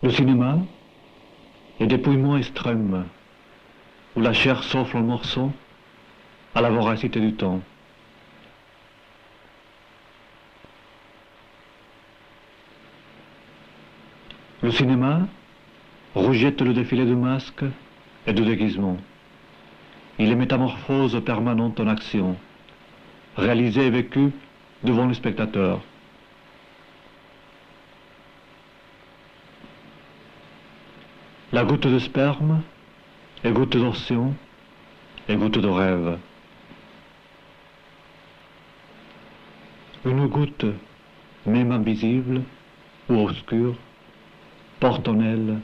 Le cinéma est dépouillement extrême, où la chair s'offre en morceaux à la voracité du temps. Le cinéma rejette le défilé de masques et de déguisements. Il est métamorphose permanente en action, réalisée et vécue devant le spectateur. La goutte de sperme est goutte d'océan et goutte de rêve. Une goutte, même invisible ou obscure, porte en elle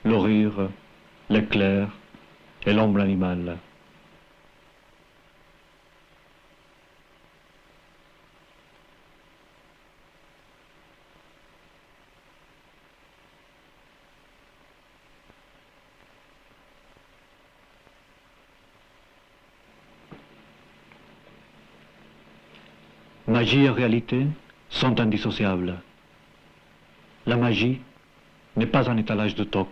le rire, l'éclair et l'ombre animale. Magie et réalité sont indissociables. La magie n'est pas un étalage de toc.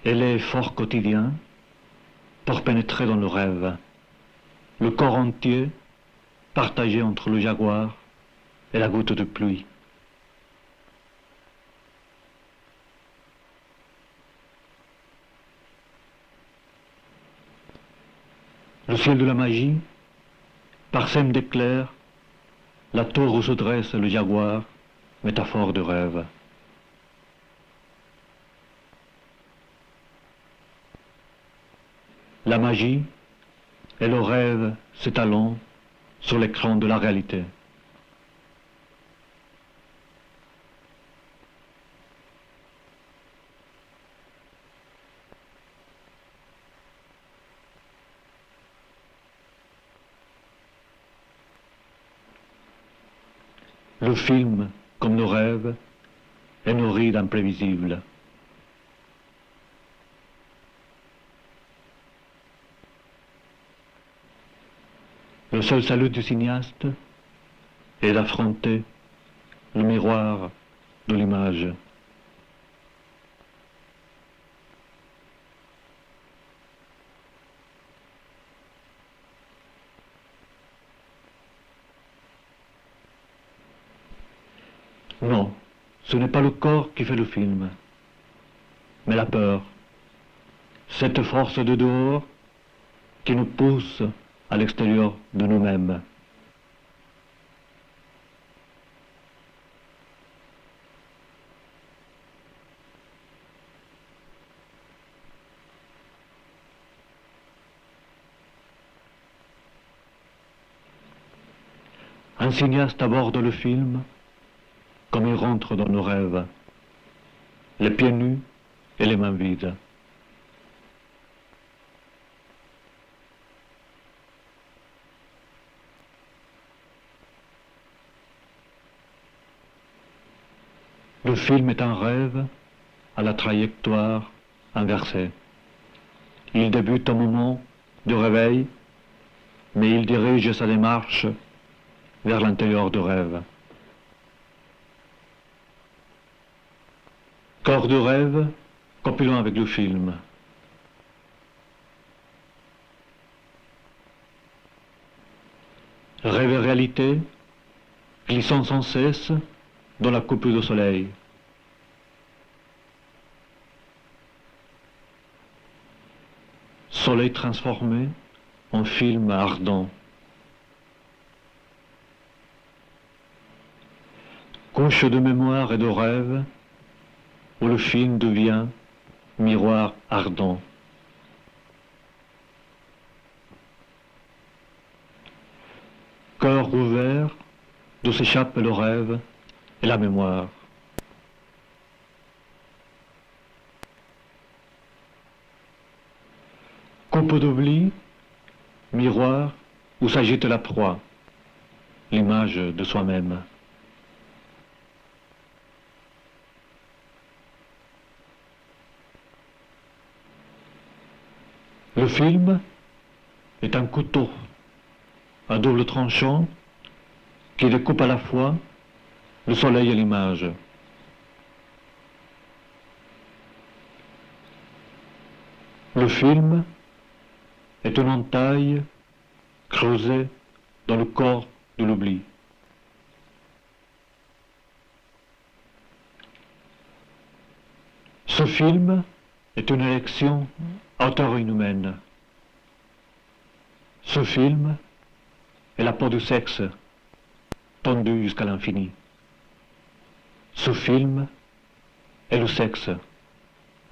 Elle est effort quotidien pour pénétrer dans le rêve, le corps entier partagé entre le jaguar et la goutte de pluie. Le ciel de la magie parsème d'éclairs la tour où se dresse le jaguar, métaphore de rêve. La magie et le rêve s'étalant sur l'écran de la réalité. Le film, comme nos rêves, est nourri d'imprévisibles. Le seul salut du cinéaste est d'affronter le miroir de l'image. Non, ce n'est pas le corps qui fait le film, mais la peur, cette force de dehors qui nous pousse à l'extérieur de nous-mêmes. Un cinéaste aborde le film comme il rentre dans nos rêves, les pieds nus et les mains vides. Le film est un rêve à la trajectoire inversée. Il débute au moment du réveil, mais il dirige sa démarche vers l'intérieur du rêve. Corps de rêve, copulant avec le film. Rêve et réalité, glissant sans cesse dans la coupe de soleil. Soleil transformé en film ardent. Couche de mémoire et de rêve, où le film devient miroir ardent. Cœur ouvert, d'où s'échappe le rêve et la mémoire. Coupe d'oubli, miroir où s'agite la proie, l'image de soi-même. Le film est un couteau à double tranchant qui découpe à la fois le soleil et l'image. Le film est une entaille creusée dans le corps de l'oubli. Ce film est une élection à hauteur inhumaine. Ce film est la peau du sexe tendue jusqu'à l'infini. Ce film est le sexe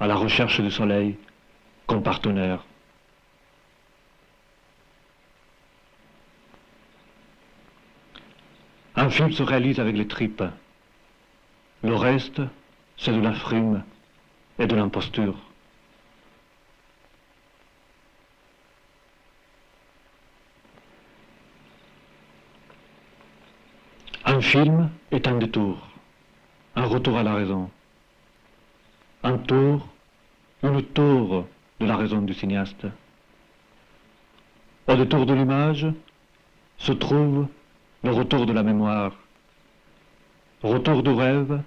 à la recherche du soleil comme partenaire. Un film se réalise avec les tripes. Le reste, c'est de la frime et de l'imposture. Un film est un détour, un retour à la raison. Un tour, une tour de la raison du cinéaste. Au détour de l'image se trouve le retour de la mémoire. Retour du rêve,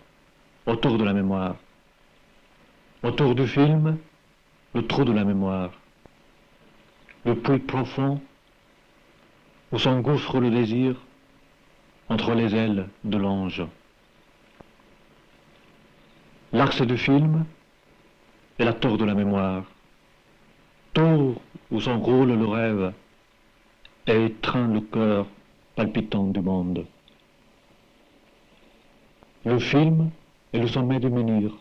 autour de la mémoire. Autour du film, le trou de la mémoire. Le puits profond où s'engouffre le désir entre les ailes de l'ange. L'axe du film est la tour de la mémoire. Tour où s'enroule le rêve et étreint le cœur palpitant du monde. Le film est le sommet du menhir,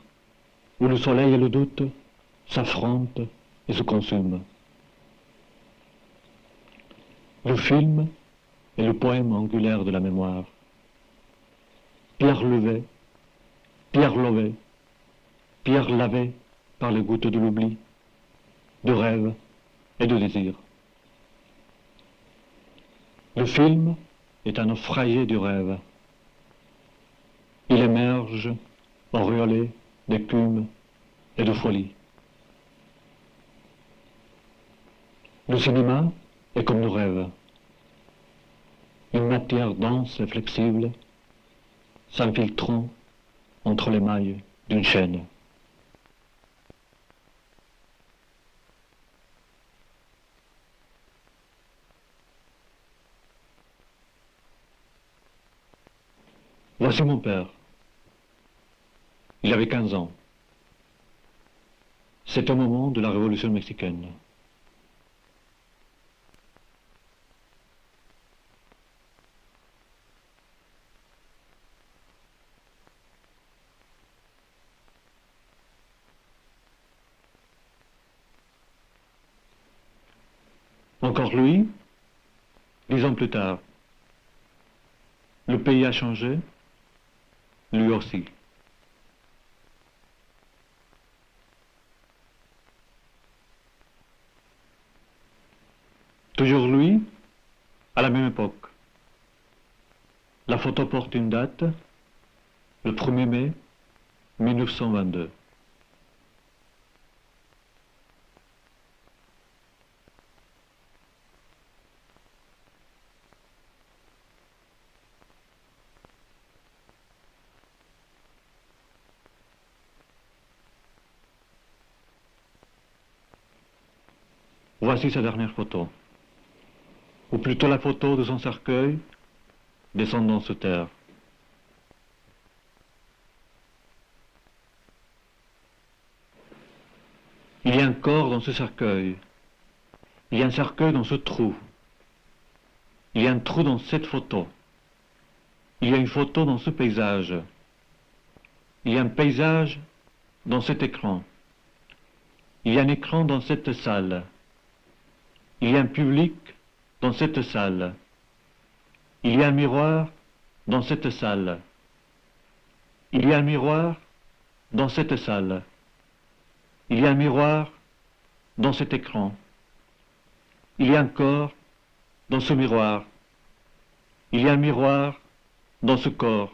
où le soleil et le doute s'affrontent et se consument. Le film est le poème angulaire de la mémoire. Pierre levée, pierre levée, pierre lavée par les gouttes de l'oubli, de rêve et de désir. Le film est un naufragé du rêve. Il émerge, auréolé d'écume et de folie. Le cinéma est comme le rêve, une matière dense et flexible, s'infiltrant entre les mailles d'une chaîne. Voici mon père. Il avait 15 ans. C'est au moment de la Révolution mexicaine. Encore lui, 10 ans plus tard. Le pays a changé, lui aussi. Toujours lui, à la même époque. La photo porte une date, le 1er mai 1922. Voici sa dernière photo, ou plutôt la photo de son cercueil descendant sous terre. Il y a un corps dans ce cercueil, il y a un cercueil dans ce trou, il y a un trou dans cette photo, il y a une photo dans ce paysage, il y a un paysage dans cet écran, il y a un écran dans cette salle. Il y a un public dans cette salle. Il y a un miroir dans cette salle. Il y a un miroir dans cette salle. Il y a un miroir dans cet écran. Il y a un corps dans ce miroir. Il y a un miroir dans ce corps.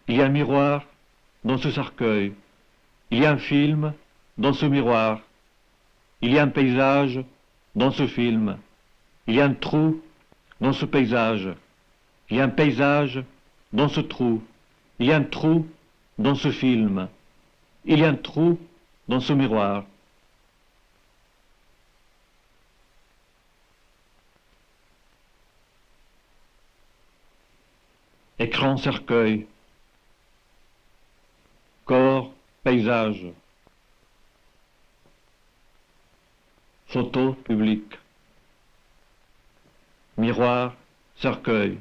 Il y a un miroir dans ce cercueil. Il y a un film dans ce miroir. Il y a un paysage dans ce film. Il y a un trou dans ce paysage. Il y a un paysage dans ce trou. Il y a un trou dans ce film. Il y a un trou dans ce miroir. écran cercueil, corps, paysage, photo, public, miroir, cercueil,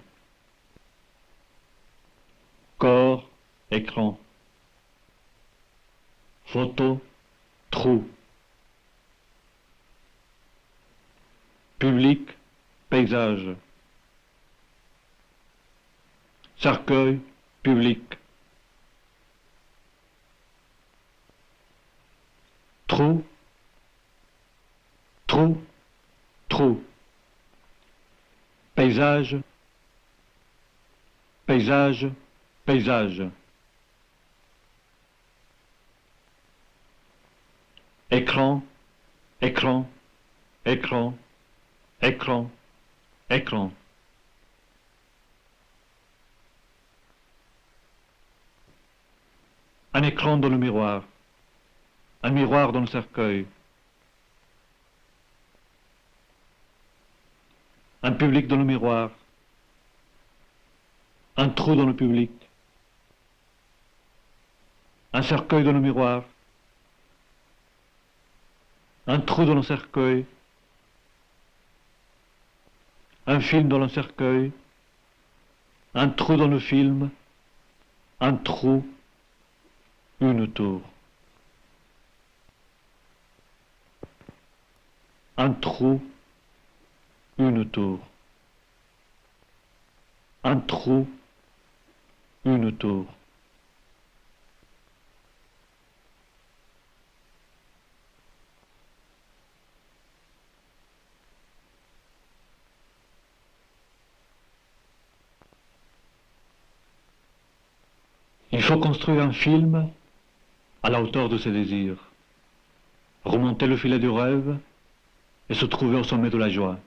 corps, écran, photo, trou, public, paysage, cercueil, public, trou, trou, trou, paysage, paysage, paysage, écran, écran, écran, écran, écran. Un écran dans le miroir, un miroir dans le cercueil, un public dans le miroir, un trou dans le public, un cercueil dans le miroir, un trou dans le cercueil, un film dans le cercueil, un trou dans le film, un trou, une tour. Un trou, une tour. Un trou, une tour. Il faut construire un film à la hauteur de ses désirs, remonter le filet du rêve et se trouver au sommet de la joie.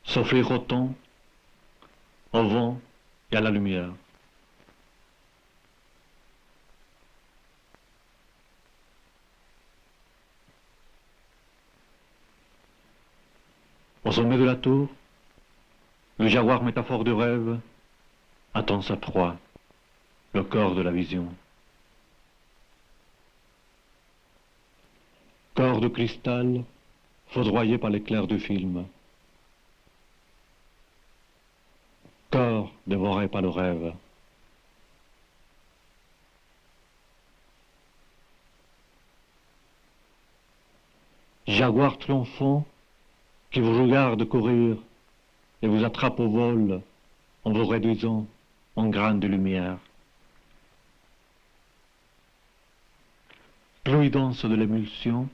S'offrir au temps, au vent et à la lumière. Au sommet de la tour, le jaguar métaphore du rêve attend sa proie, le corps de la vision. Corps de cristal foudroyé par l'éclair du film. Corps dévoré par le rêve. Jaguar triomphant qui vous regarde courir et vous attrape au vol en vous réduisant en grains de lumière. Pluie dense de l'émulsion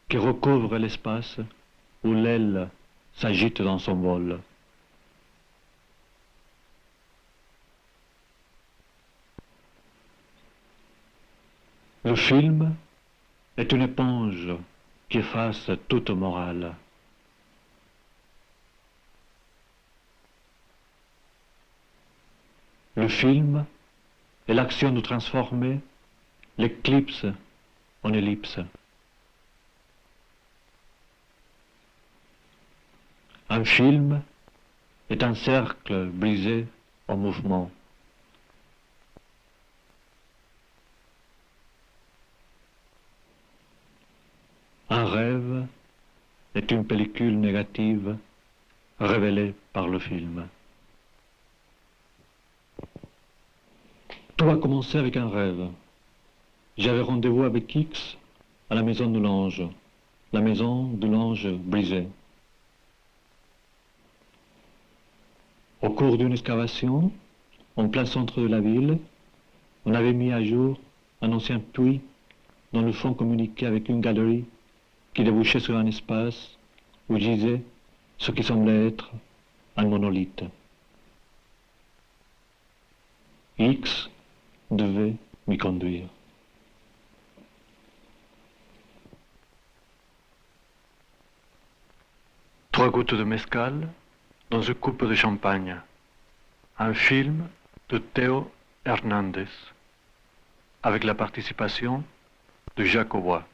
qui recouvre l'espace où l'aile s'agite dans son vol. Le film est une éponge qui efface toute morale. Le film est l'action de transformer l'éclipse en ellipse. Un film est un cercle brisé en mouvement. Un rêve est une pellicule négative révélée par le film. Tout a commencé avec un rêve. J'avais rendez-vous avec X à la maison de l'ange, la maison de l'ange brisé. Au cours d'une excavation, en plein centre de la ville, on avait mis à jour un ancien puits dont le fond communiquait avec une galerie qui débouchait sur un espace où gisait ce qui semblait être un monolithe. X devait m'y conduire. Trois gouttes de mescal dans une coupe de champagne. Un film de Théo Hernandez avec la participation de Jacques Aubois.